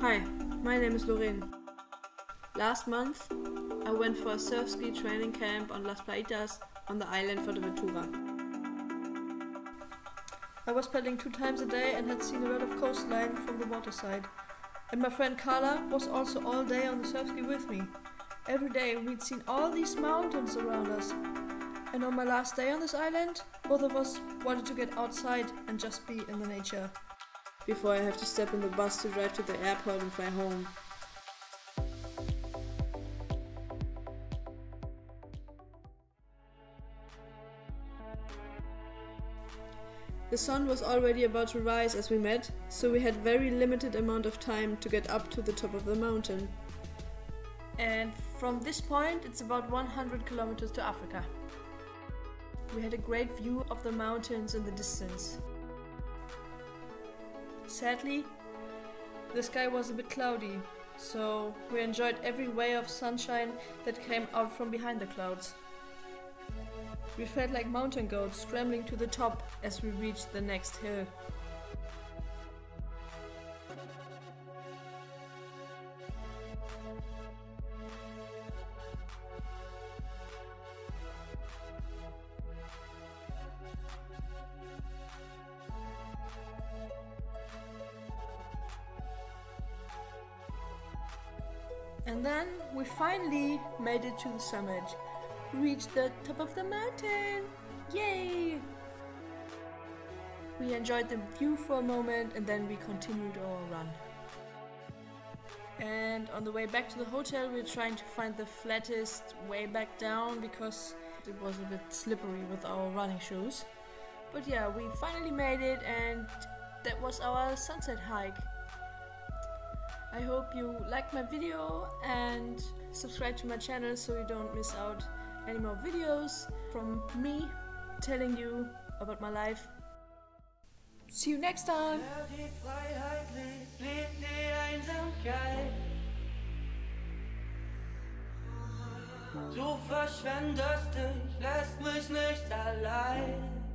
Hi, my name is Lorraine. Last month, I went for a surf ski training camp on Las Plaitas on the island Fuerteventura. I was paddling 2 times a day and had seen a lot of coastline from the waterside. And my friend Carla was also all day on the surf ski with me. Every day we'd seen all these mountains around us. And on my last day on this island, both of us wanted to get outside and just be in the nature, before I have to step in the bus to drive to the airport and fly home. The sun was already about to rise as we met, so we had very limited amount of time to get up to the top of the mountain. And from this point it's about 100 kilometers to Africa. We had a great view of the mountains in the distance. Sadly, the sky was a bit cloudy, so we enjoyed every ray of sunshine that came out from behind the clouds. We felt like mountain goats scrambling to the top as we reached the next hill. And then we finally made it to the summit. Reached the top of the mountain! Yay! We enjoyed the view for a moment and then we continued our run. And on the way back to the hotel we were trying to find the flattest way back down because it was a bit slippery with our running shoes. But yeah, we finally made it and that was our sunset hike. I hope you liked my video and subscribe to my channel so you don't miss out any more videos from me telling you about my life. See you next time! Die Freiheit lebt die Einsamkeit. Du verschwendest dich, lässt mich nicht allein.